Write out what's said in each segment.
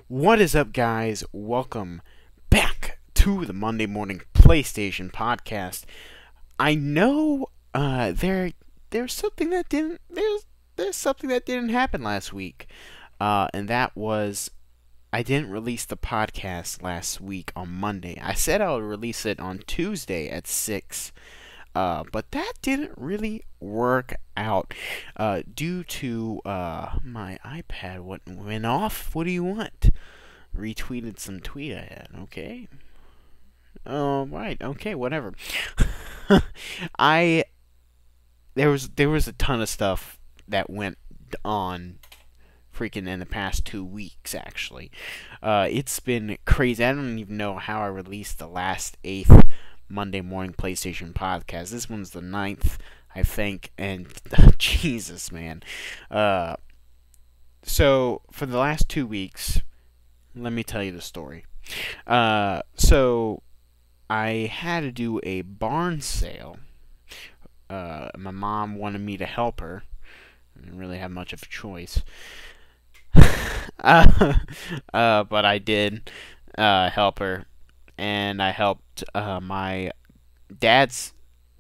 What is up, guys? Welcome back to the Monday Morning PlayStation Podcast. I know there's something that didn't there's something that didn't happen last week, and that was I didn't release the podcast last week on Monday. I said I would release it on Tuesday at 6. But that didn't really work out due to my iPad went off. What do you want? Retweeted some tweet I had. Okay. Right. Okay. Whatever. I there was a ton of stuff that went on freaking in the past 2 weeks. Actually, it's been crazy. I don't even know how I released the last 8th Monday Morning PlayStation Podcast. This one's the 9th, I think, and Jesus, man. So for the last 2 weeks, let me tell you the story. So I had to do a barn sale. My mom wanted me to help her. I didn't really have much of a choice. But I did help her. And I helped my dad's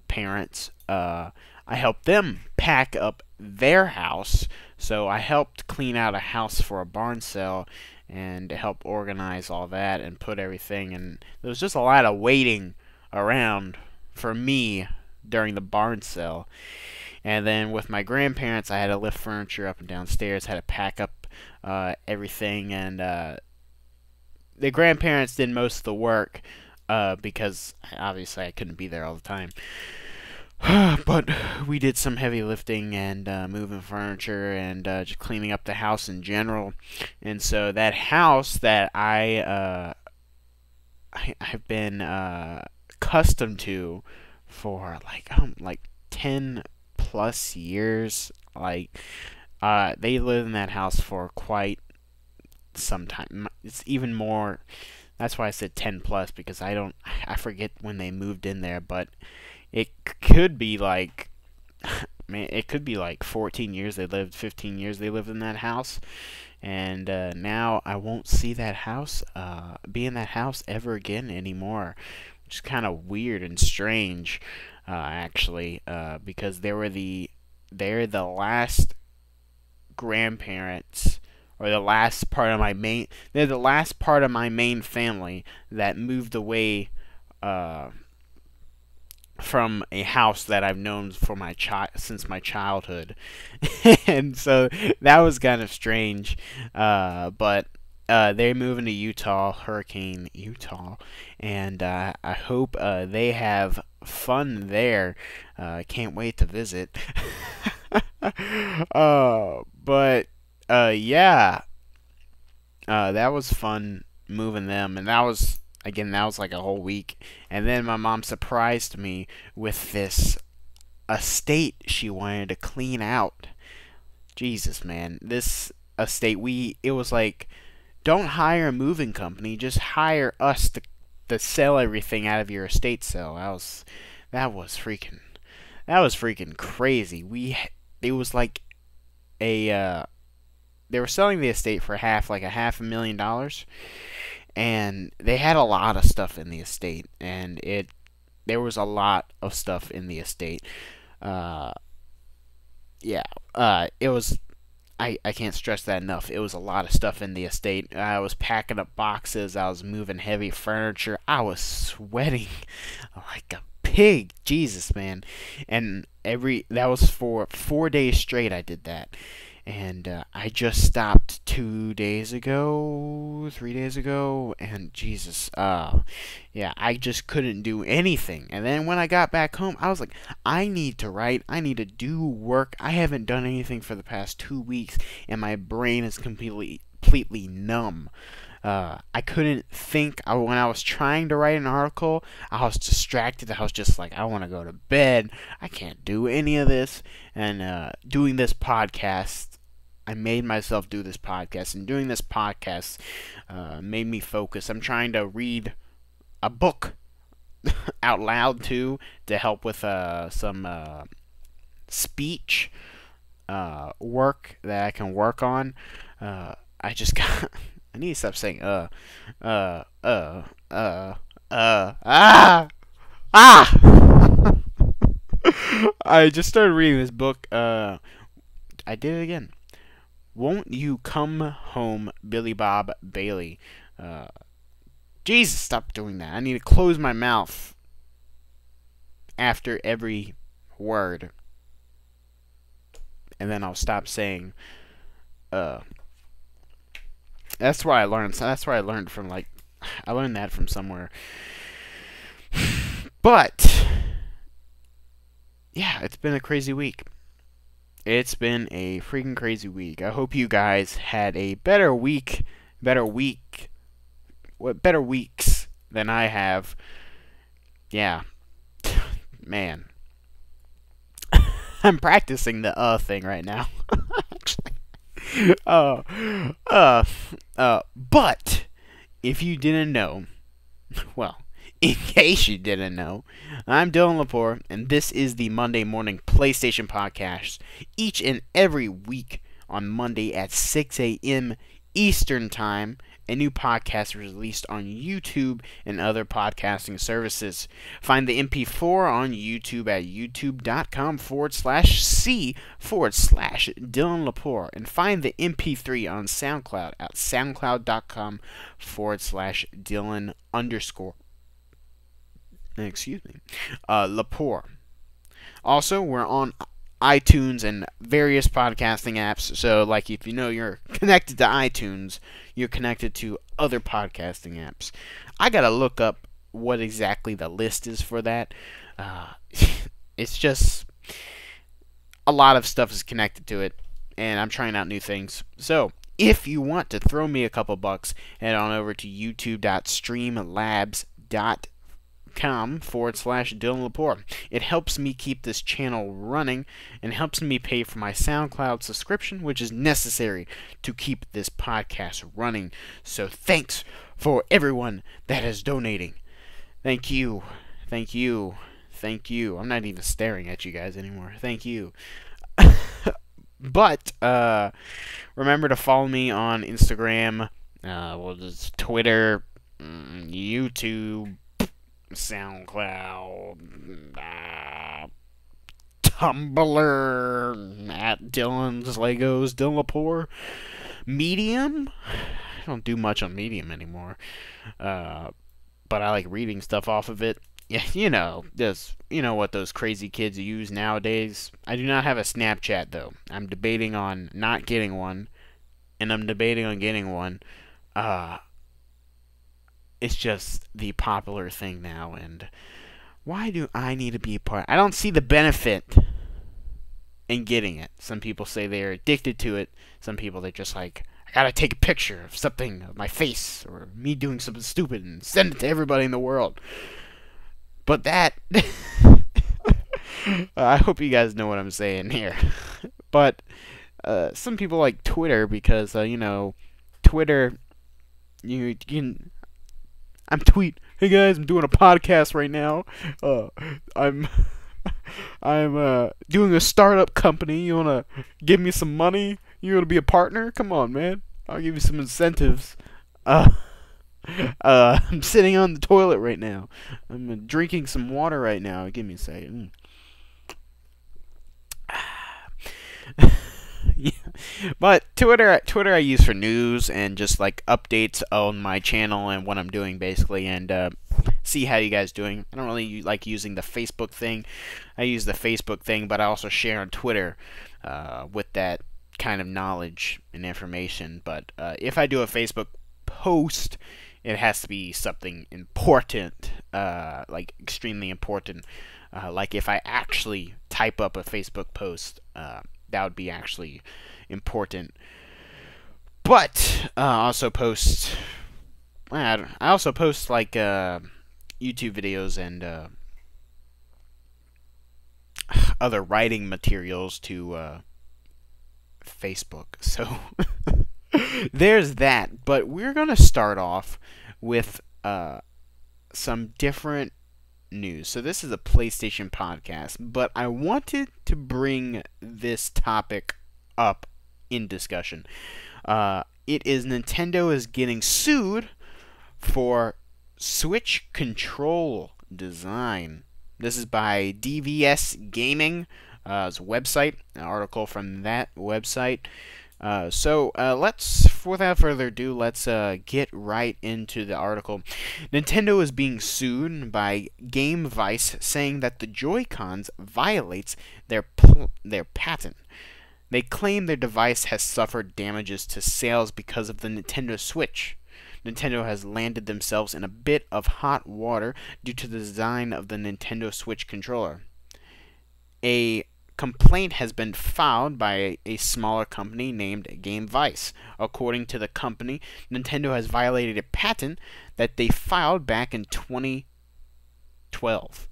parents. I helped them pack up their house. So I helped clean out a house for a barn sale and help organize all that and put everything. And there was just a lot of waiting around for me during the barn sale. And then with my grandparents, I had to lift furniture up and downstairs, had to pack up everything, and the grandparents did most of the work because obviously I couldn't be there all the time. But we did some heavy lifting and moving furniture and just cleaning up the house in general. And so that house that I've been accustomed to for like 10 plus years. They lived in that house for quite sometime. It's even more. That's why I said 10 plus, because I forget when they moved in there, but it could be like man, it could be like 14 years they lived, 15 years they lived in that house. And now I won't see that house be in that house ever again anymore, which is kind of weird and strange, actually, because they're the last grandparents, or the last part of my main. They're the last part of my main family that moved away from a house that I've known for since my childhood, and so that was kind of strange. But they're moving to Utah, Hurricane Utah, and I hope they have fun there. Can't wait to visit. But yeah, that was fun moving them, and that was like a whole week. And then my mom surprised me with this estate she wanted to clean out. Jesus, man, this estate, it was like, don't hire a moving company, just hire us to sell everything out of your estate sale. That was freaking crazy. It was like they were selling the estate for like a $500,000, and they had a lot of stuff in the estate, and there was a lot of stuff in the estate. It was. I can't stress that enough. It was a lot of stuff in the estate. I was packing up boxes. I was moving heavy furniture. I was sweating like a pig. Jesus, man. And that was for 4 days straight I did that. And I just stopped 3 days ago, and Jesus, yeah, I just couldn't do anything. And then when I got back home, I was like, I need to write, I need to do work. I haven't done anything for the past 2 weeks, and my brain is completely numb. I couldn't think. When I was trying to write an article, I was distracted. I was just like, I want to go to bed. I can't do any of this. And doing this podcast, I made myself do this podcast. And doing this podcast made me focus. I'm trying to read a book out loud, too, to help with some speech work that I can work on. I just got I need to stop saying uh, uh, ah, ah. I just started reading this book. I did it again. Won't You Come Home, Billy Bob Bailey. Jesus, stop doing that. I need to close my mouth after every word, and then I'll stop saying that's where I learned. That's where I learned from. Like, I learned that from somewhere. But yeah, it's been a crazy week. It's been a freaking crazy week. I hope you guys had a better weeks than I have. Yeah, man. I'm practicing the thing right now. Actually. But if you didn't know, well, in case you didn't know, I'm Dylan Lepore, and this is the Monday Morning PlayStation Podcast. Each and every week on Monday at 6 a.m. Eastern Time, a new podcast is released on YouTube and other podcasting services. Find the MP4 on YouTube at youtube.com/C/Dylan Lepore, and find the MP3 on SoundCloud at soundcloud.com/Dylan_Lepore. Also, we're on iTunes and various podcasting apps. So, like, if you know you're connected to iTunes, you're connected to other podcasting apps. I gotta look up what exactly the list is for that. It's just a lot of stuff is connected to it, and I'm trying out new things. So, if you want to throw me a couple bucks, head on over to youtube.streamlabs.com/Dylan Lepore. It helps me keep this channel running and helps me pay for my SoundCloud subscription, which is necessary to keep this podcast running. So thanks for everyone that is donating. Thank you. Thank you. Thank you. I'm not even staring at you guys anymore. Thank you. But remember to follow me on Instagram, Twitter, YouTube, SoundCloud, Tumblr, at Dyanslegos, Dylan Lepore, Medium. I don't do much on Medium anymore, but I like reading stuff off of it. Yeah, you know what those crazy kids use nowadays. I do not have a Snapchat though. I'm debating on not getting one, and I'm debating on getting one. It's just the popular thing now, and why do I need to be a part? I don't see the benefit in getting it. Some people say they're addicted to it. Some people, they're just like, I gotta take a picture of something, of my face, or me doing something stupid, and send it to everybody in the world. But that, I hope you guys know what I'm saying here. But some people like Twitter because, Twitter, you can... Hey guys, I'm doing a podcast right now. I'm doing a startup company. You wanna give me some money? You wanna be a partner? Come on, man. I'll give you some incentives. I'm sitting on the toilet right now. I'm drinking some water right now. Give me a second. Yeah. But Twitter I use for news and just like updates on my channel and what I'm doing basically, and see how you guys doing. I don't really like using the Facebook thing. I use the Facebook thing, but I also share on Twitter with that kind of knowledge and information. But if I do a Facebook post, it has to be something important, like extremely important. Like if I actually type up a Facebook post, that would be actually important. But I also post like YouTube videos and other writing materials to Facebook. So there's that. But we're gonna start off with some different news. So this is a PlayStation podcast, but I wanted to bring this topic up in discussion. it is Nintendo is getting sued for Switch control design. This is by DVS Gaming. It's a website, an article from that website. So let's, without further ado, let's get right into the article. Nintendo is being sued by Game Vice, saying that the Joy-Cons violates their patent. They claim their device has suffered damages to sales because of the Nintendo Switch. Nintendo has landed themselves in a bit of hot water due to the design of the Nintendo Switch controller. A complaint has been filed by a smaller company named Game Vice. According to the company, Nintendo has violated a patent that they filed back in 2012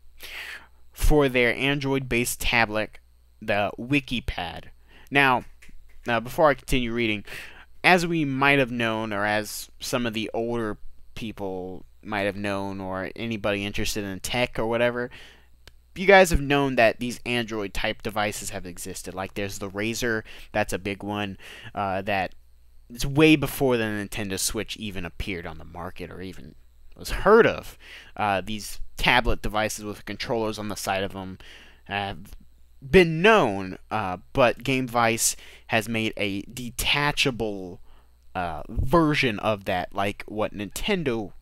for their Android-based tablet, the WikiPad. Now, before I continue reading, as we might have known, or as some of the older people might have known, or anybody interested in tech or whatever, you guys have known that these Android-type devices have existed. Like, there's the Razer, that's a big one, that it's way before the Nintendo Switch even appeared on the market, or even was heard of. These tablet devices with controllers on the side of them have been known, but Game Vice has made a detachable version of that, like what the Nintendo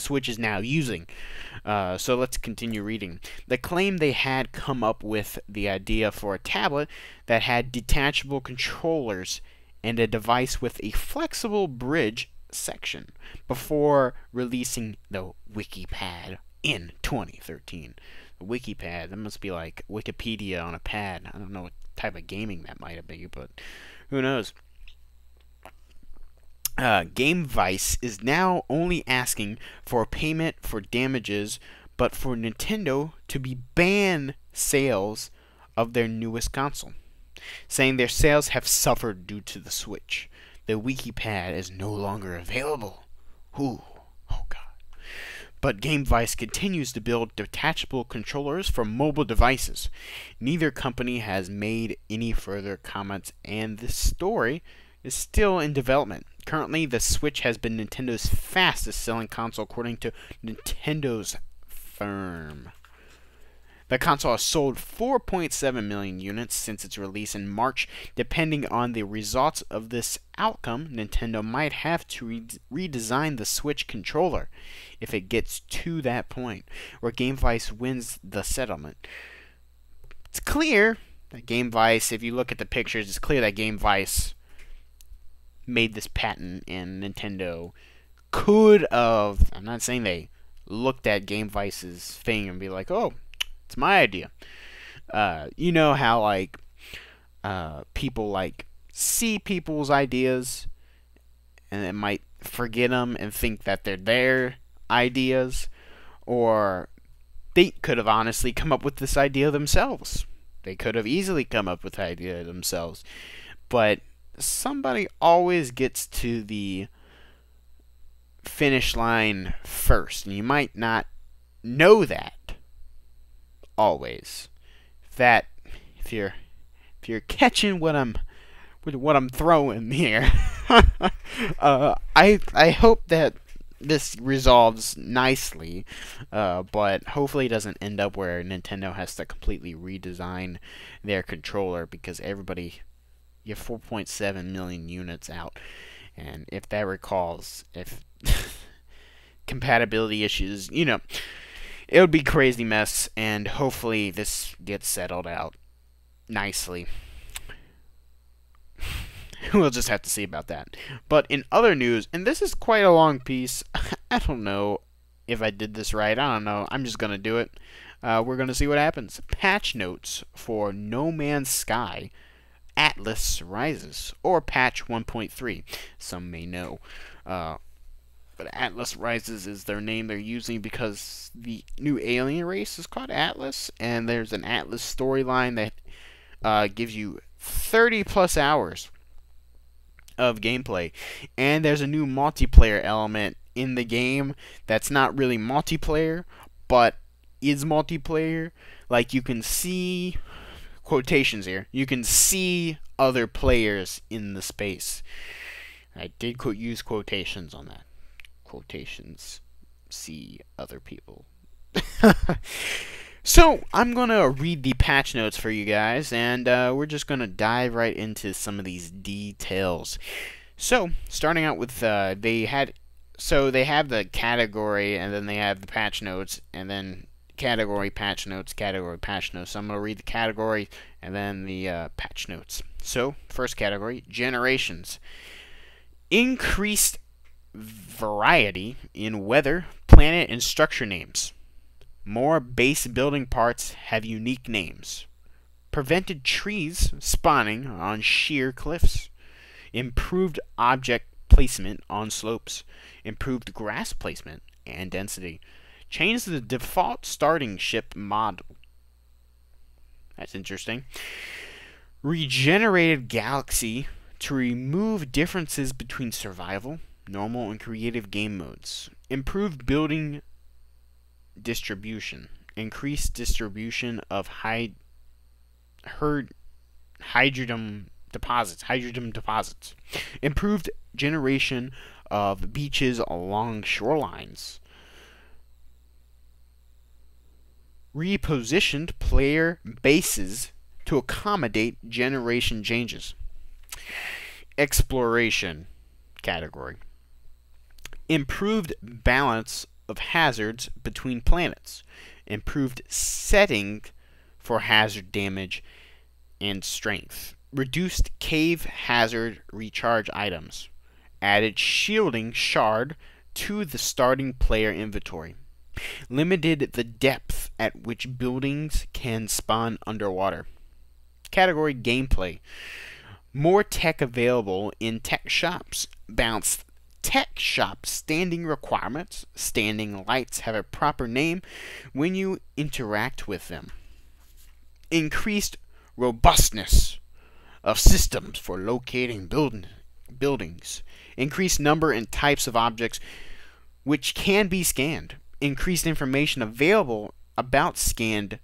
Switch is now using. So let's continue reading. They claim they had come up with the idea for a tablet that had detachable controllers and a device with a flexible bridge section before releasing the WikiPad in 2013. The WikiPad, that must be like Wikipedia on a pad. I don't know what type of gaming that might have been, but who knows. Game Vice is now only asking for payment for damages, but for Nintendo to ban sales of their newest console, saying their sales have suffered due to the Switch. The WikiPad is no longer available. Ooh, oh god. But Game Vice continues to build detachable controllers for mobile devices. Neither company has made any further comments, and this story is still in development. Currently, the Switch has been Nintendo's fastest selling console according to Nintendo's firm. The console has sold 4.7 million units since its release in March. Depending on the results of this outcome, Nintendo might have to redesign the Switch controller if it gets to that point, where Game Vice wins the settlement. It's clear that Game Vice, if you look at the pictures, it's clear that Game Vice made this patent, and Nintendo could have, I'm not saying they looked at Game Vice's thing and be like, oh, it's my idea. You know how, like, people, like, see people's ideas and they might forget them and think that they're their ideas, or they could have honestly come up with this idea themselves. They could have easily come up with the idea themselves, but somebody always gets to the finish line first, and you might not know that always. If you're catching what I'm throwing here, I hope that this resolves nicely, but hopefully it doesn't end up where Nintendo has to completely redesign their controller, because everybody, you have 4.7 million units out, and if that recalls, if compatibility issues, you know, it would be a crazy mess, and hopefully this gets settled out nicely. We'll just have to see about that. But in other news, and this is quite a long piece, I don't know if I did this right, I don't know, I'm just gonna do it. We're gonna see what happens. Patch notes for No Man's Sky Atlas Rises, or patch 1.3, some may know. But Atlas Rises is their name they're using because the new alien race is called Atlas, and there's an Atlas storyline that gives you 30 plus hours of gameplay, and there's a new multiplayer element in the game that's not really multiplayer, but is multiplayer. Like, you can see, quotations here, you can see other players in the space. I did use quotations on that. Quotations. See other people. So, I'm going to read the patch notes for you guys, and we're just going to dive right into some of these details. So, starting out with, they have the category, and then they have the patch notes, and then category, patch notes, category, patch notes. So I'm going to read the category, and then the patch notes. So, first category, generations. Increased variety in weather, planet, and structure names. More base building parts have unique names. Prevented trees spawning on sheer cliffs. Improved object placement on slopes. Improved grass placement and density. Changed the default starting ship model. That's interesting. Regenerated galaxy to remove differences between survival, normal, and creative game modes. Improved building distribution. Increased distribution of hydrogen deposits. Improved generation of beaches along shorelines. Repositioned player bases to accommodate generation changes. Exploration category. Improved balance of hazards between planets. Improved setting for hazard damage and strength. Reduced cave hazard recharge items. Added shielding shard to the starting player inventory. Limited the depth at which buildings can spawn underwater. Category gameplay. More tech available in tech shops. Balanced tech shop standing requirements. Standing lights have a proper name when you interact with them. Increased robustness of systems for locating buildings. Increased number and types of objects which can be scanned. Increased information available about scanned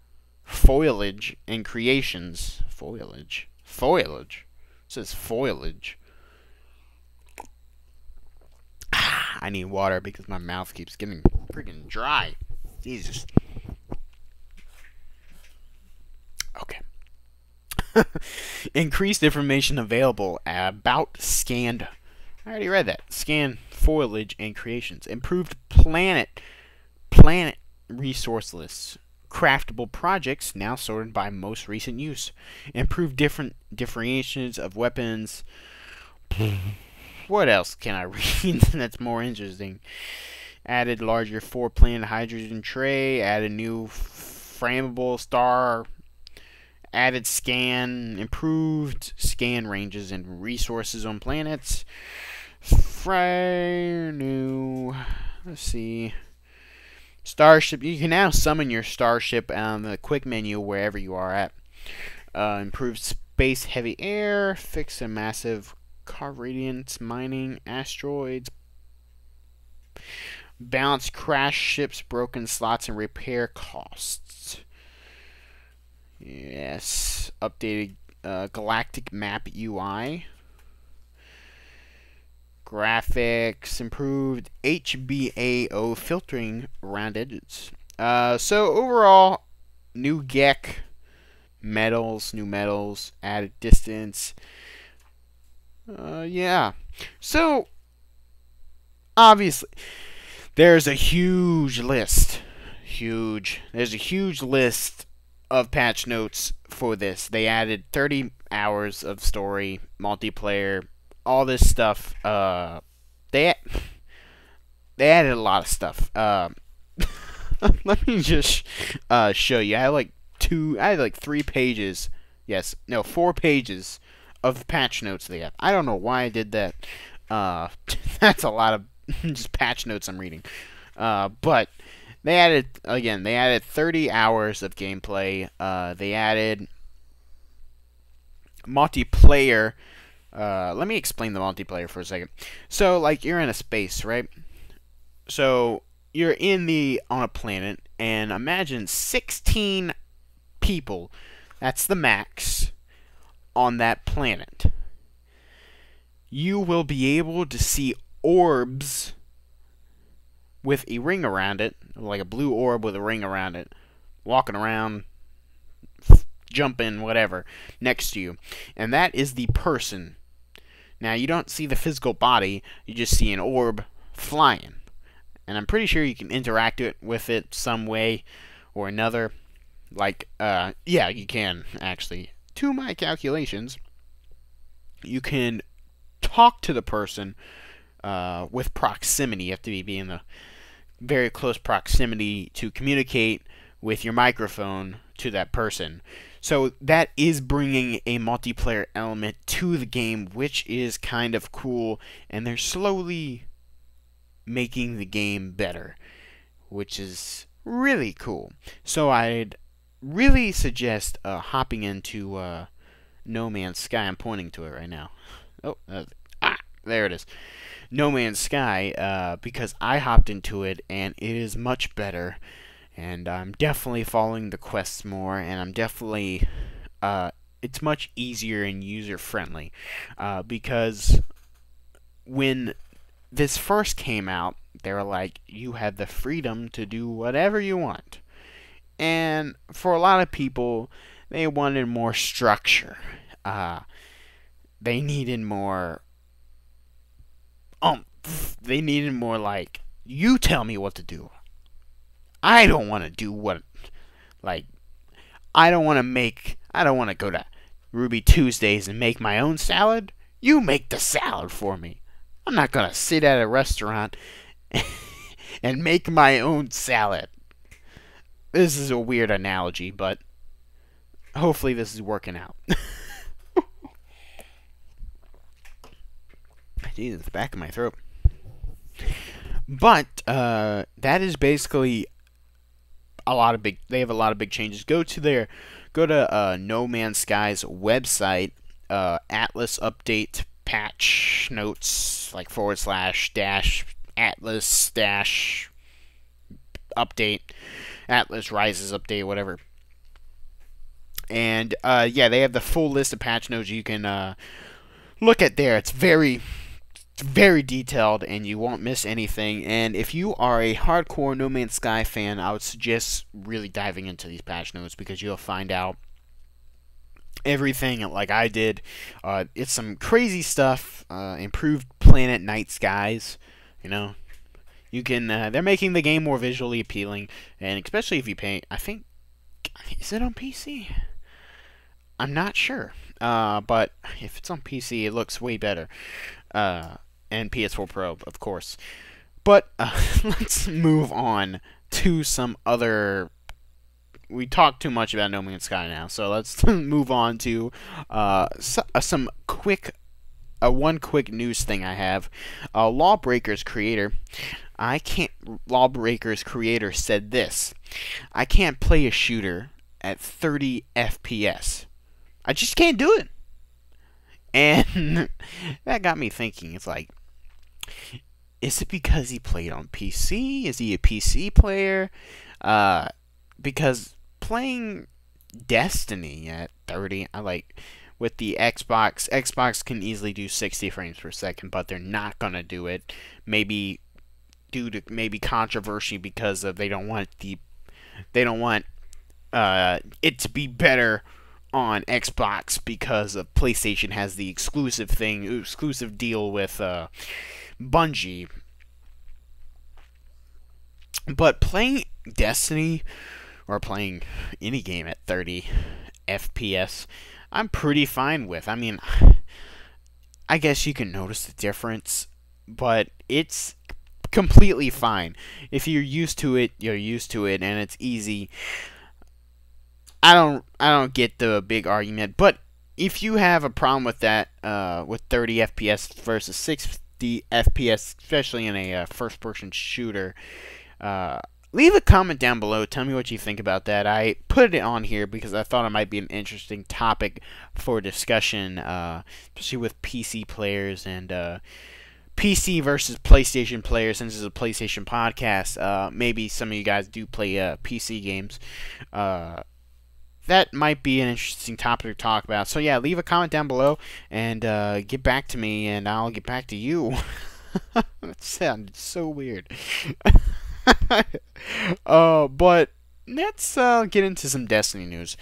foliage and creations. Foliage. It says foliage. I need water because my mouth keeps getting freaking dry. Jesus. Okay. Increased information available about scanned. I already read that. Scanned foliage and creations. Improved planet resource lists. Craftable projects now sorted by most recent use. Improved different differentiations of weapons. What else can I read that's more interesting? Added larger 4-planet hydrogen tray. Added new flammable star. Added scan. Improved scan ranges and resources on planets. New. Let's see. Starship. You can now summon your starship on the quick menu wherever you are at. Improved space heavy air. Fix a massive car radiance mining asteroids. Balance crash ships, broken slots, and repair costs. Yes. Updated galactic map UI. Graphics. Improved HBAO filtering around edges. So overall, new GEC. New metals. Added distance. Yeah. So, obviously, there's a huge list. There's a huge list of patch notes for this. They added 30 hours of story, multiplayer, all this stuff. They added a lot of stuff. Let me just show you. I had like 3 pages. Yes, no, 4 pages of patch notes they have. I don't know why I did that. That's a lot of just patch notes I'm reading. But they added 30 hours of gameplay. They added multiplayer. Let me explain the multiplayer for a second. So, like, you're in a space, right? So, you're on a planet, and imagine 16 people. That's the max. on that planet, you will be able to see orbs with a ring around it, like a blue orb with a ring around it, walking around, jumping, whatever, next to you. And that is the person. Now, you don't see the physical body, you just see an orb flying. And I'm pretty sure you can interact with it some way or another. Like, yeah, you can, actually. To my calculations, you can talk to the person with proximity. You have to be in the very close proximity to communicate with your microphone to that person. So that is bringing a multiplayer element to the game, which is kind of cool, and they're slowly making the game better, which is really cool. So I'd really suggest hopping into No Man's Sky. I'm pointing to it right now. Oh, there it is. No Man's Sky, because I hopped into it, and it is much better. And I'm definitely following the quests more, and I'm definitely, it's much easier and user-friendly, because when this first came out, they were like, you have the freedom to do whatever you want. And for a lot of people, they wanted more structure. They needed more, they needed more like, you tell me what to do. I don't want to do what, like, I don't want to go to Ruby Tuesdays and make my own salad. You make the salad for me. I'm not going to sit at a restaurant and make my own salad. This is a weird analogy, but hopefully this is working out. Jesus, the back of my throat. But, that is basically they have a lot of big changes. Go to No Man's Sky's website, Atlas update patch notes, like / dash Atlas dash update, Atlas Rises update, whatever. And yeah, they have the full list of patch notes you can look at there. It's very detailed, and you won't miss anything. And if you are a hardcore No Man's Sky fan, I would suggest really diving into these patch notes, because you'll find out everything like I did. It's some crazy stuff. Improved planet night skies. You know, you can. They're making the game more visually appealing, and especially if you pay. I think, is it on PC? I'm not sure. But if it's on PC, it looks way better. And PS4 Pro, of course. But let's move on to some other. We talked too much about No Man's Sky now, so let's move on to some quick, one quick news thing I have. LawBreakers creator, LawBreakers creator said this: I can't play a shooter at 30 FPS. I just can't do it. And that got me thinking. It's like, is it because he played on PC? Is he a PC player? Because playing Destiny at 30, I like, with the Xbox can easily do 60 frames per second, but they're not gonna do it. Maybe due to controversy, because of they don't want it to be better on Xbox, because of PlayStation has the exclusive deal with Bungie. But playing Destiny, or playing any game at 30 FPS, I'm pretty fine with. I mean, I guess you can notice the difference, but it's completely fine. If you're used to it, you're used to it, and it's easy. I don't get the big argument, but if you have a problem with that, with 30 FPS versus 60 FPS, especially in a first-person shooter, leave a comment down below. Tell me what you think about that. I put it on here because I thought it might be an interesting topic for discussion, especially with PC players and PC versus PlayStation players. Since it's a PlayStation podcast, maybe some of you guys do play PC games. that might be an interesting topic to talk about. So yeah, leave a comment down below and get back to me, and I'll get back to you. That sounded so weird. But let's get into some Destiny news.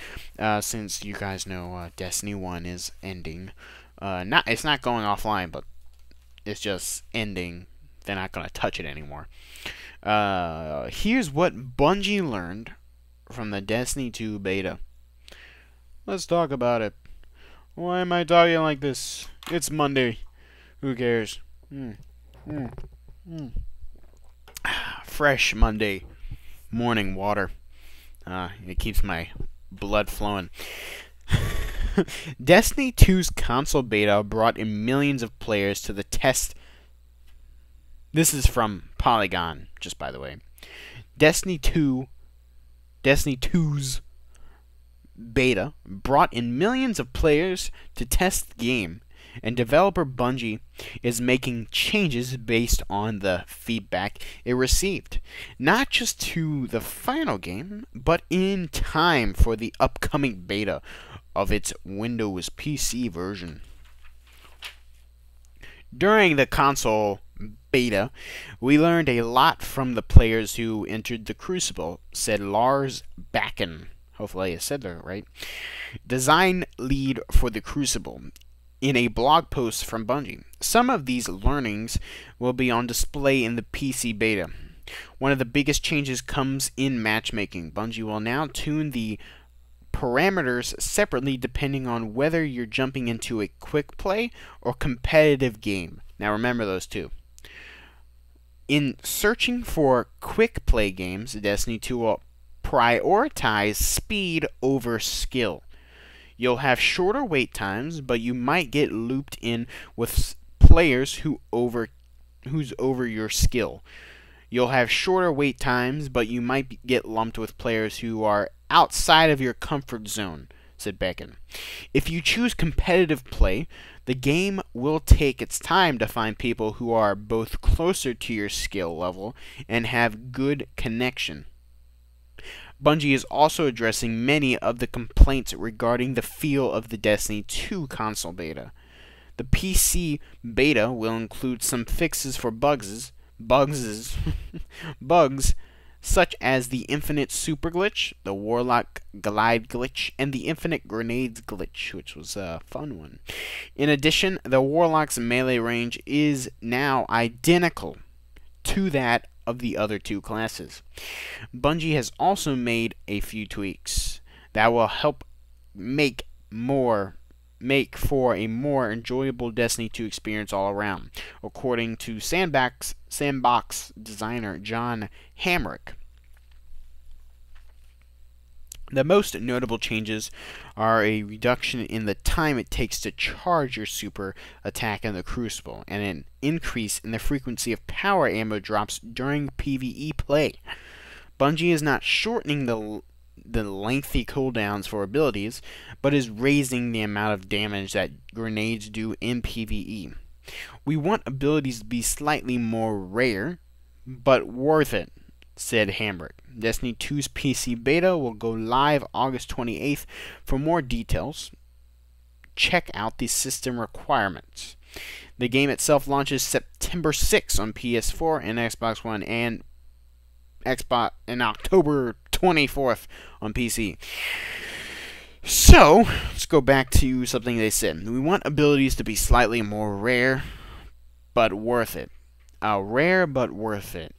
Since you guys know Destiny 1 is ending. It's not going offline, but it's just ending. They're not going to touch it anymore. Here's what Bungie learned from the Destiny 2 beta. Let's talk about it. Why am I talking like this? It's Monday. Who cares? Fresh Monday morning water. It keeps my blood flowing. Destiny 2's console beta brought in millions of players to the test. This is from Polygon, just by the way. Destiny 2's beta brought in millions of players to test the game, and developer Bungie is making changes based on the feedback it received, not just to the final game, but in time for the upcoming beta of its Windows PC version. During the console beta, we learned a lot from the players who entered the Crucible, said Lars Bakken. Hopefully I said that right. Design lead for the Crucible, in a blog post from Bungie. Some of these learnings will be on display in the PC beta. One of the biggest changes comes in matchmaking. Bungie will now tune the parameters separately depending on whether you're jumping into a quick play or competitive game. Now remember those two. In searching for quick play games, Destiny 2 will prioritize speed over skill. You'll have shorter wait times, but you might get looped in with players who's over your skill. You'll have shorter wait times, but you might get lumped with players who are outside of your comfort zone, said Becken. If you choose competitive play, the game will take its time to find people who are both closer to your skill level and have good connection. Bungie is also addressing many of the complaints regarding the feel of the Destiny 2 console beta. The PC beta will include some fixes for bugs such as the Infinite Super Glitch, the Warlock Glide Glitch, and the Infinite Grenades Glitch, which was a fun one. In addition, the Warlock's melee range is now identical to that of the other two classes. Bungie has also made a few tweaks that will help make for a more enjoyable Destiny 2 experience all around, according to Sandbox designer John Hamrick. The most notable changes are a reduction in the time it takes to charge your super attack in the Crucible, and an increase in the frequency of power ammo drops during PvE play. Bungie is not shortening the lengthy cooldowns for abilities, but is raising the amount of damage that grenades do in PvE. We want abilities to be slightly more rare, but worth it, said Hamrick. Destiny 2's PC beta will go live August 28th. For more details, check out the system requirements. The game itself launches September 6th on PS4 and Xbox One, and October 24th on PC. So, let's go back to something they said. We want abilities to be slightly more rare, but worth it. Rare, but worth it.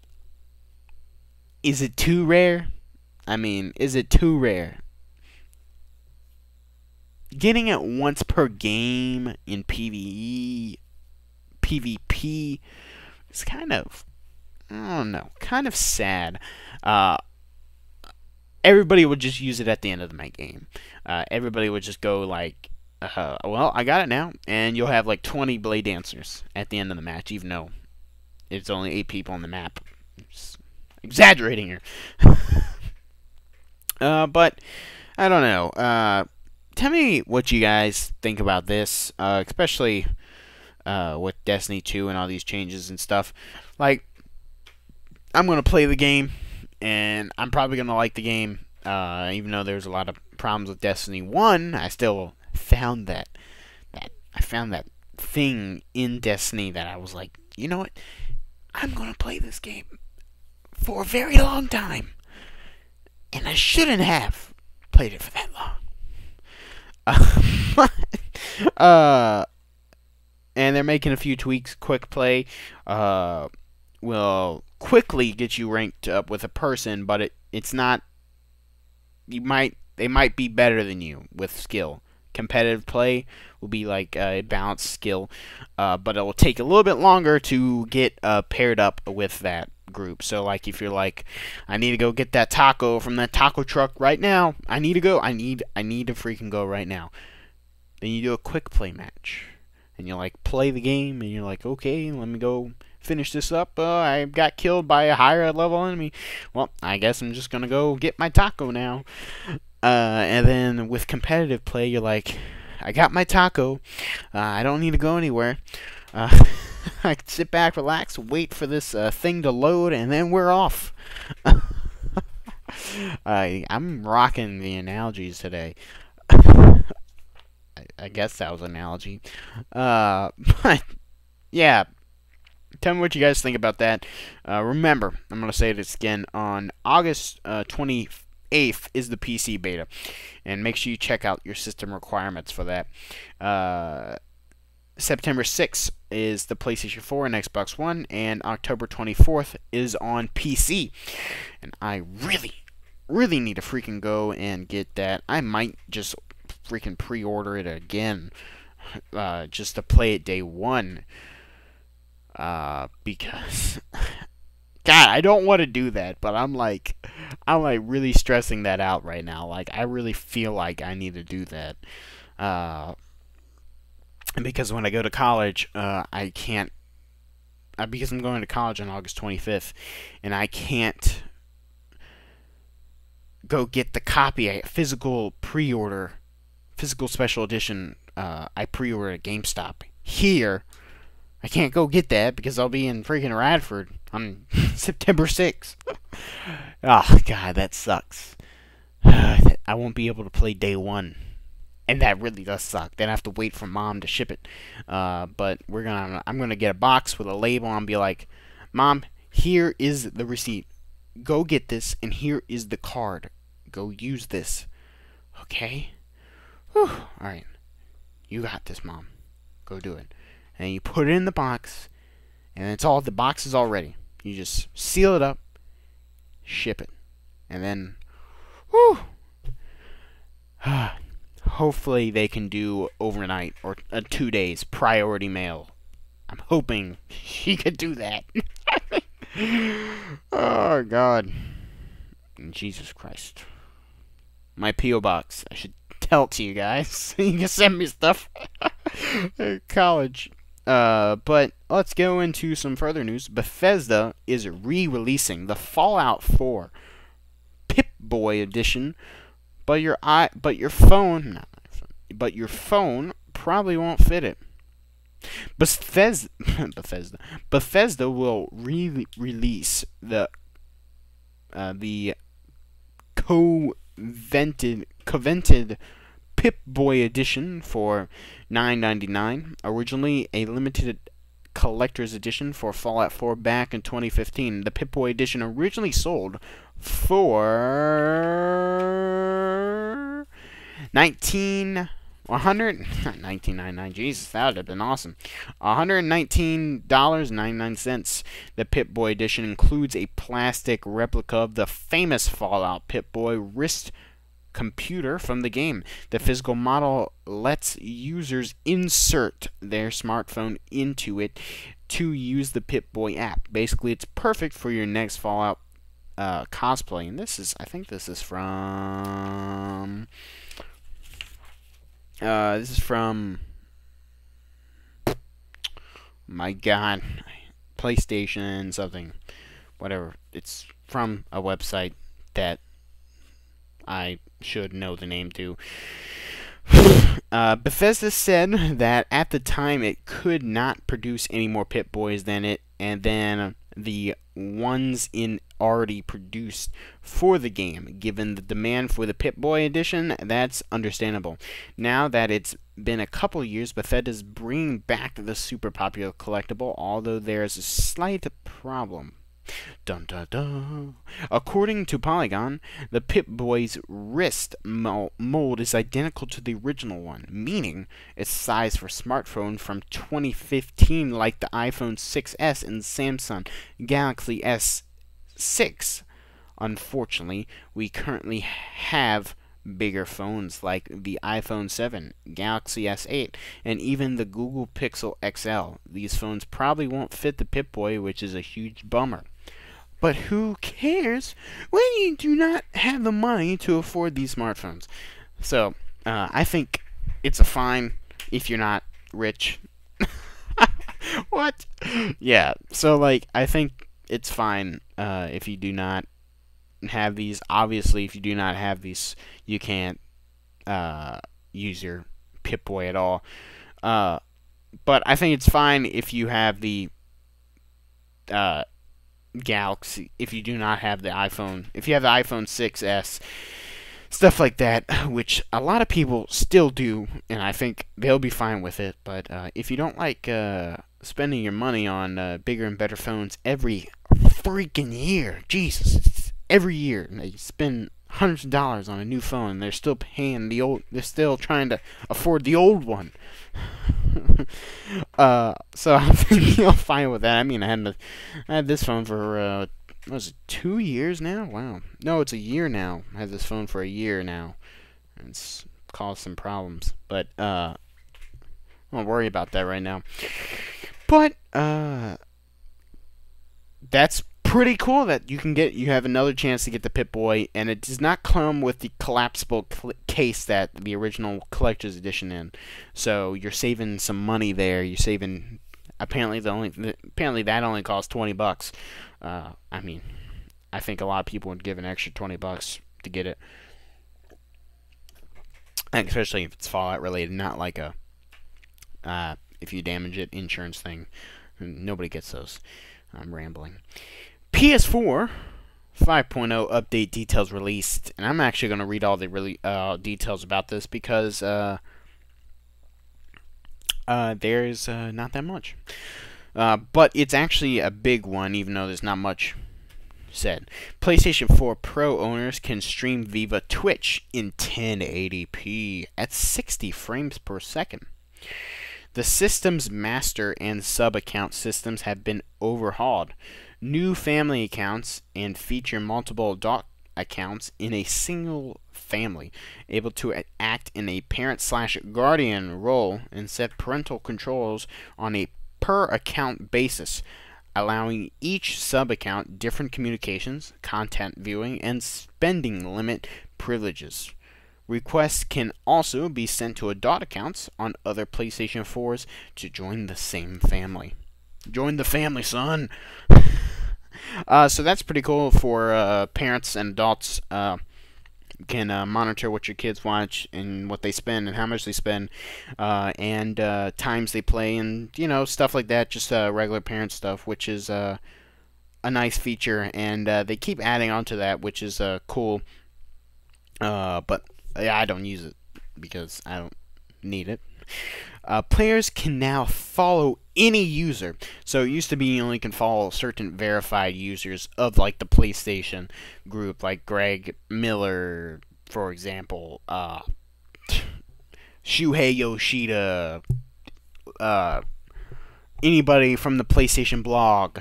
Is it too rare? I mean, is it too rare? Getting it once per game in PvE, PvP is kind of, I don't know, kind of sad. Everybody would just use it at the end of the game. Everybody would just go like, well, I got it now. And you'll have like 20 Blade Dancers at the end of the match, even though it's only 8 people on the map. Just exaggerating here. But, I don't know. Tell me what you guys think about this, especially with Destiny 2 and all these changes and stuff. Like, I'm going to play the game, and I'm probably going to like the game, even though there's a lot of problems with Destiny 1, I still found that thing in Destiny that I was like, you know what? I'm gonna play this game for a very long time, and I shouldn't have played it for that long. And they're making a few tweaks. Quick play will quickly get you ranked up with a person, but it's not. They might be better than you with skill. Competitive play will be like a balanced skill, but it will take a little bit longer to get paired up with that group. So like if you're like, I need to go get that taco from that taco truck right now. I need to go. I need to freaking go right now. Then you do a quick play match, and you like play the game, and you're like, okay, let me go finish this up. I got killed by a higher level enemy. Well, I guess I'm just gonna go get my taco now. And then with competitive play, you're like, I got my taco. I don't need to go anywhere. I can sit back, relax, wait for this thing to load, and then we're off. I'm rocking the analogies today. I guess that was an analogy. But yeah, tell me what you guys think about that. Remember, I'm going to say this again, on August 28th is the PC beta, and make sure you check out your system requirements for that. September 6th is the PlayStation 4 and Xbox One, and October 24th is on PC. And I really need to freaking go and get that. I might just freaking pre-order it again, just to play it day one. Because God, I don't want to do that, but I'm like really stressing that out right now. Like, I really feel like I need to do that. Because when I go to college, I can't. Because I'm going to college on August 25th, and I can't go get the copy, physical pre-order, physical special edition. I pre-ordered at GameStop here. I can't go get that because I'll be in freaking Radford on September 6th. Oh, God, that sucks. I won't be able to play day one. And that really does suck. Then I have to wait for Mom to ship it. But I'm gonna get a box with a label and be like, Mom, here is the receipt. Go get this, and here is the card. Go use this. Okay? Whew. Alright. You got this, Mom. Go do it. And you put it in the box, and the box is all ready. You just seal it up, ship it, and then, whew, hopefully they can do overnight or 2 days priority mail. I'm hoping she could do that. Oh God, Jesus Christ! My P.O. box. I should tell it to you guys. You can send me stuff. College. But let's go into some further news. Bethesda is re-releasing the Fallout 4 Pip-Boy edition, but your phone probably won't fit it. Bethesda will release the coveted Pip-Boy edition for $9.99. Originally a limited collector's edition for Fallout 4 back in 2015. The Pip-Boy edition originally sold for $19.99. Jesus, that would have been awesome. $119.99. The Pip-Boy edition includes a plastic replica of the famous Fallout Pip-Boy wrist computer from the game. The physical model lets users insert their smartphone into it to use the Pip-Boy app. Basically, it's perfect for your next Fallout cosplay. And I think this is from my God, PlayStation something, whatever. It's from a website that I should know the name to. Bethesda said that at the time it could not produce any more Pip-Boys than it, and then the ones in already produced for the game. Given the demand for the Pip-Boy edition, that's understandable. Now that it's been a couple years, Bethesda's bringing back the super popular collectible, although there's a slight problem. Dun dun dun. According to Polygon, the Pip-Boy's wrist mold is identical to the original one, meaning its size for smartphone from 2015, like the iPhone 6s and Samsung Galaxy S6. Unfortunately, we currently have bigger phones like the iPhone 7, Galaxy S8, and even the Google Pixel XL. These phones probably won't fit the Pip-Boy, which is a huge bummer. But who cares when you do not have the money to afford these smartphones? So, I think it's a fine if you're not rich. What? Yeah, so, like, I think it's fine if you do not have these. Obviously, if you do not have these, you can't use your Pip-Boy at all. But I think it's fine if you have the Galaxy, if you do not have the iPhone, if you have the iPhone 6s, stuff like that, which a lot of people still do, and I think they'll be fine with it. But if you don't like spending your money on bigger and better phones every freaking year, Jesus, every year you spend hundreds of dollars on a new phone, and they're still paying the old, they're still trying to afford the old one. So I think you'll fine with that. I mean, I had this phone for what was it, 2 years now? Wow. No, it's a year now. I had this phone for a year now. It's caused some problems, but I don't worry about that right now. But that's pretty cool that you have another chance to get the Pip-Boy, and it does not come with the collapsible case that the original collector's edition in. So you're saving some money there. You're saving apparently that only costs $20. I mean, I think a lot of people would give an extra $20 to get it, and especially if it's Fallout related, not like a if you damage it insurance thing. Nobody gets those. I'm rambling. PS4 5.0 update details released, and I'm actually going to read all the details about this because there's not that much. But it's actually a big one, even though there's not much said. PlayStation 4 Pro owners can stream via Twitch in 1080p at 60 frames per second. The system's master and sub-account systems have been overhauled. New family accounts and feature multiple adult accounts in a single family, able to act in a parent/guardian role and set parental controls on a per-account basis, allowing each sub-account different communications, content viewing, and spending limit privileges. Requests can also be sent to adult accounts on other PlayStation 4s to join the same family. Join the family, son! So that's pretty cool for parents and adults. Can monitor what your kids watch and what they spend and how much they spend, and times they play, and stuff like that. Just regular parent stuff, which is a nice feature, and they keep adding on to that, which is cool. But yeah, I don't use it because I don't need it. Players can now follow any user. So it used to be you only can follow certain verified users of like the PlayStation group, like Greg Miller, for example, Shuhei Yoshida, anybody from the PlayStation blog,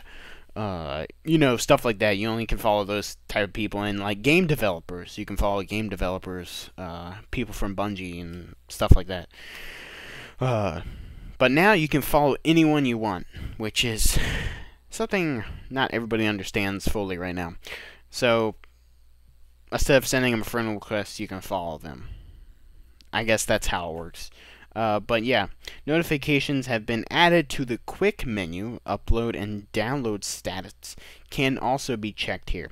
stuff like that. You only can follow those type of people, and like game developers, you can follow game developers, people from Bungie and stuff like that. But now you can follow anyone you want, which is something not everybody understands fully right now. So instead of sending them a friend request, you can follow them. I guess that's how it works. But yeah, notifications have been added to the quick menu. Upload and download status can also be checked here.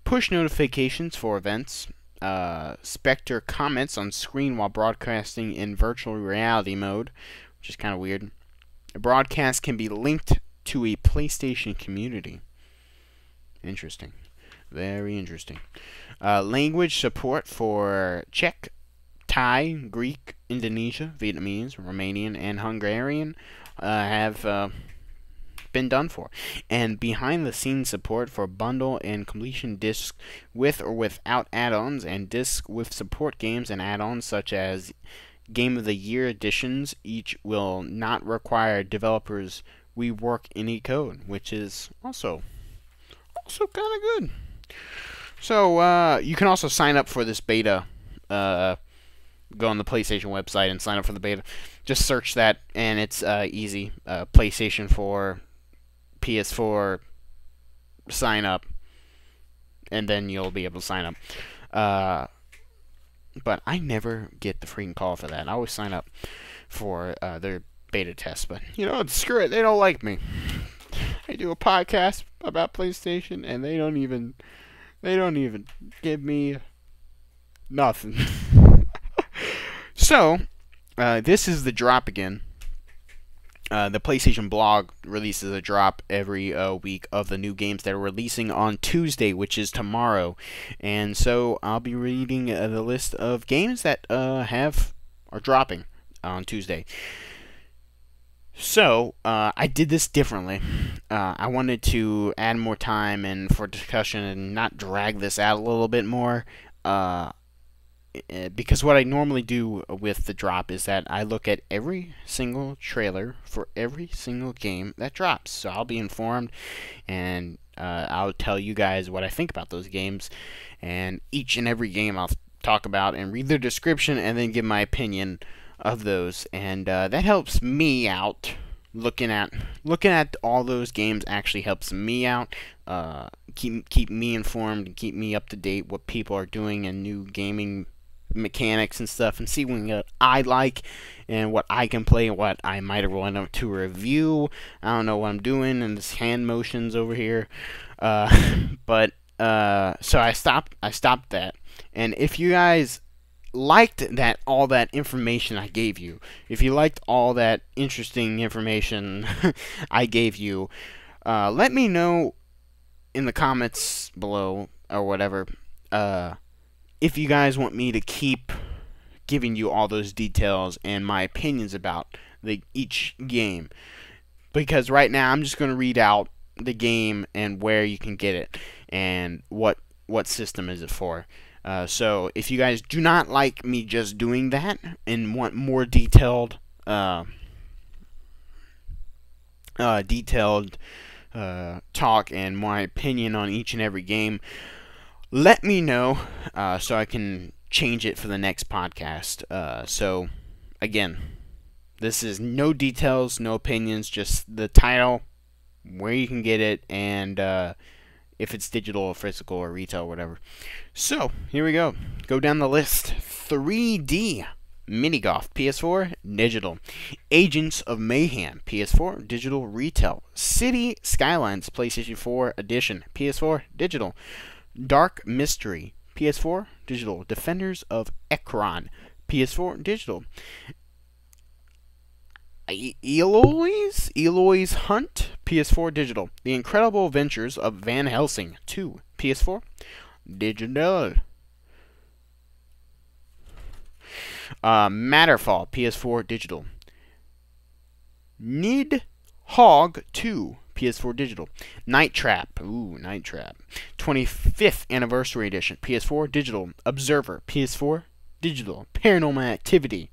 Push notifications for events. Spectre comments on screen while broadcasting in virtual reality mode, which is kind of weird. A broadcast can be linked to a PlayStation community. Interesting. Very interesting. Language support for Czech, Thai, Greek, Indonesia, Vietnamese, Romanian, and Hungarian have been done for. And behind-the-scenes support for bundle and completion discs with or without add-ons, and discs with support games and add-ons such as Game of the Year editions. Each will not require developers rework any code, which is also kind of good. So you can also sign up for this beta. Go on the PlayStation website and sign up for the beta. Just search that, and it's easy. PlayStation 4, PS4, sign up, and then you'll be able to sign up. But I never get the freaking call for that. I always sign up for their beta test, but you know, screw it. They don't like me. I do a podcast about PlayStation, and they don't even give me nothing. So, this is the drop again. The PlayStation blog releases a drop every week of the new games that are releasing on Tuesday, which is tomorrow. And so I'll be reading the list of games that are dropping on Tuesday. So, I did this differently. I wanted to add more time and for discussion and not drag this out a little bit more. Because what I normally do with the drop is that I look at every single trailer for every single game that drops. So I'll be informed, and I'll tell you guys what I think about those games. And each and every game I'll talk about and read their description and then give my opinion of those. And that helps me out. Looking at all those games actually helps me out. Keep me informed and keep me up to date what people are doing and new gaming mechanics and stuff, and see what I like and what I can play and what I might want to review. I don't know what I'm doing and this hand motions over here, but so I stopped that. And if you guys liked all that information I gave you, if you liked all that interesting information I gave you, let me know in the comments below or whatever, if you guys want me to keep giving you all those details and my opinions about each game. Because right now I'm just going to read out the game and where you can get it and what system is it for. So if you guys do not like me just doing that and want more detailed talk and my opinion on each and every game, let me know so I can change it for the next podcast. So, again, this is no details, no opinions, just the title, where you can get it, and if it's digital or physical or retail or whatever. So, here we go. Go down the list. 3D Mini Golf, PS4, digital. Agents of Mayhem, PS4, digital retail. City Skylines, PlayStation 4 edition, PS4, digital. Dark Mystery, PS4, digital. Defenders of Ekron, PS4, digital. Eloy's Hunt, PS4, digital. The Incredible Adventures of Van Helsing 2, PS4, digital. Matterfall, PS4, digital. Nidhogg 2, PS4 digital. Night Trap, 25th Anniversary Edition, PS4 digital. Observer, PS4 digital. Paranormal Activity,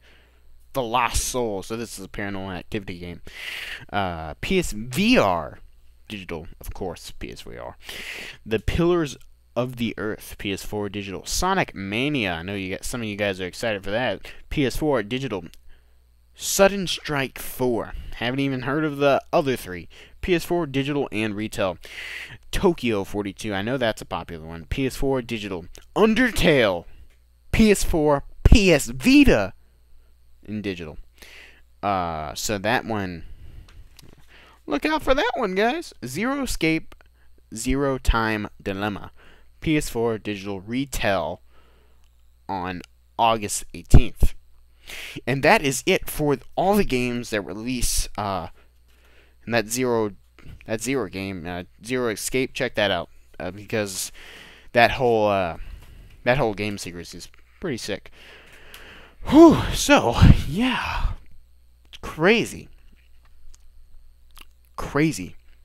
The Lost Soul, so this is a Paranormal Activity game. PSVR digital, of course, PSVR. The Pillars of the Earth, PS4 digital. Sonic Mania, I know some of you guys are excited for that. PS4 digital. Sudden Strike 4, haven't even heard of the other three. PS4 digital and retail. Tokyo 42, I know that's a popular one. PS4 digital. Undertale, PS4, PS Vita, and digital. So that one, look out for that one, guys. Zero Escape, Zero Time Dilemma, PS4 digital retail on August 18th. And that is it for all the games that release and that zero game, Zero Escape, check that out. because that whole game series is pretty sick. Whew. So yeah, crazy.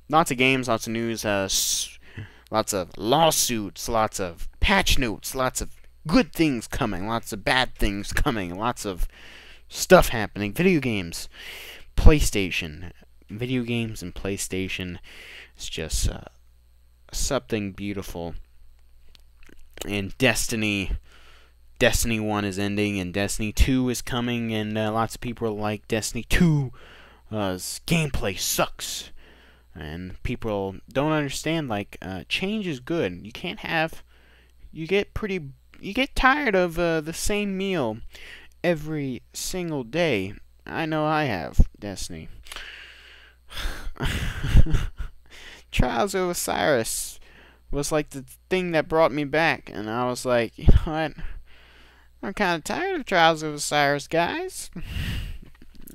Lots of games, lots of news, lots of lawsuits, lots of patch notes, lots of good things coming, lots of bad things coming, lots of stuff happening. Video games, PlayStation, video games and PlayStation is just something beautiful. And Destiny 1 is ending, and Destiny 2 is coming, and lots of people are like, Destiny 2 gameplay sucks. And people don't understand, like, change is good. You can't have, you get tired of the same meal every single day. I know I have, Destiny. Trials of Osiris was like the thing that brought me back, and I was like, you know what? I'm kind of tired of Trials of Osiris, guys.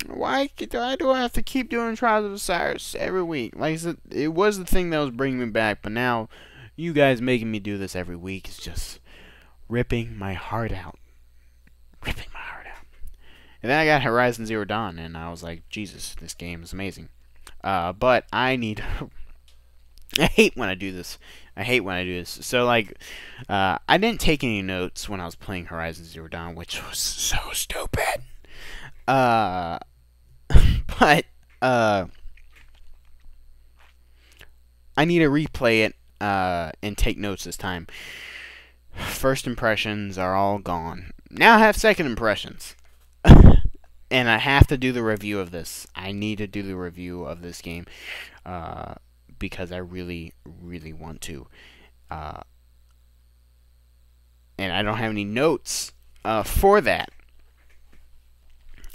Why do I have to keep doing Trials of Osiris every week? Like I said, it was the thing that was bringing me back, but now you guys making me do this every week is just ripping my heart out. Ripping my heart out. And then I got Horizon Zero Dawn, and I was like, Jesus, this game is amazing. But I need... I hate when I do this. So, like, I didn't take any notes when I was playing Horizon Zero Dawn, which was so stupid. But I need to replay it and take notes this time. First impressions are all gone. Now I have second impressions. And I have to do the review of this. I need to do the review of this game because I really, really want to. And I don't have any notes for that.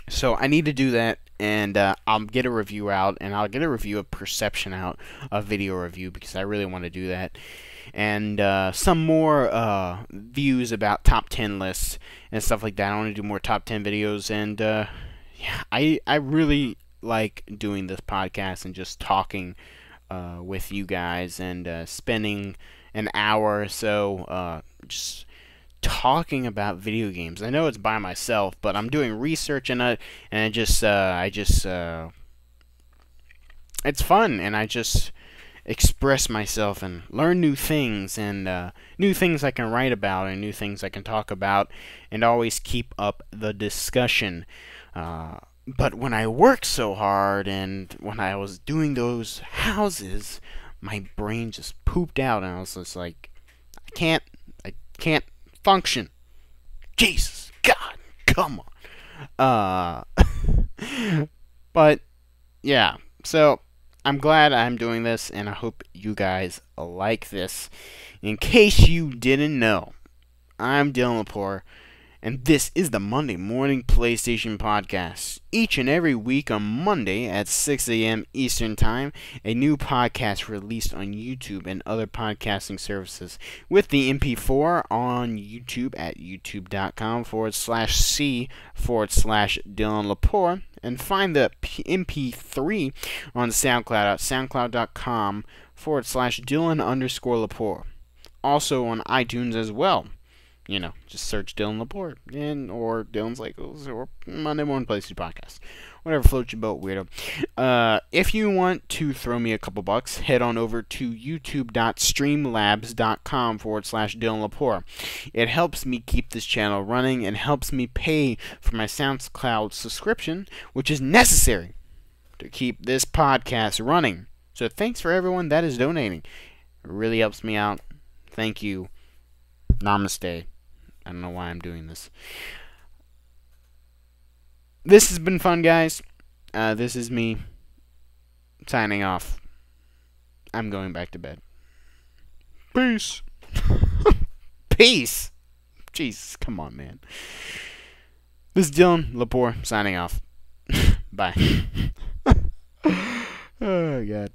So I need to do that, and I'll get a review out, and I'll get a review of Perception out, a video review, because I really want to do that. And some more views about top 10 lists and stuff like that. I want to do more top 10 videos, and yeah, I really like doing this podcast and just talking with you guys, and spending an hour or so just talking about video games. I know it's by myself, but I'm doing research, and it's fun, and I just express myself and learn new things, and new things I can write about, and new things I can talk about, and always keep up the discussion. But when I worked so hard, and when I was doing those houses, my brain just pooped out, and I was just like, I can't function. Jesus, God, come on. But yeah, so I'm glad I'm doing this, and I hope you guys like this. In case you didn't know, I'm Dylan Lepore, and this is the Monday Morning PlayStation Podcast. Each and every week on Monday at 6 a.m. Eastern Time, a new podcast released on YouTube and other podcasting services, with the MP4 on YouTube at youtube.com/C/Dylan Lepore, and find the MP3 on SoundCloud at soundcloud.com/Dylan_Lepore. Also on iTunes as well. You know, just search Dylan Lepore or Dyanslegos or Monday Morning PlayStation Podcast. Whatever floats your boat, weirdo. If you want to throw me a couple bucks, head on over to youtube.streamlabs.com/Dylan Lepore. It helps me keep this channel running and helps me pay for my SoundCloud subscription, which is necessary to keep this podcast running. So thanks for everyone that is donating. It really helps me out. Thank you. Namaste. I don't know why I'm doing this. This has been fun, guys. This is me signing off. I'm going back to bed. Peace. Peace. Jesus, come on, man. This is Dylan Lepore signing off. Bye. Oh, God.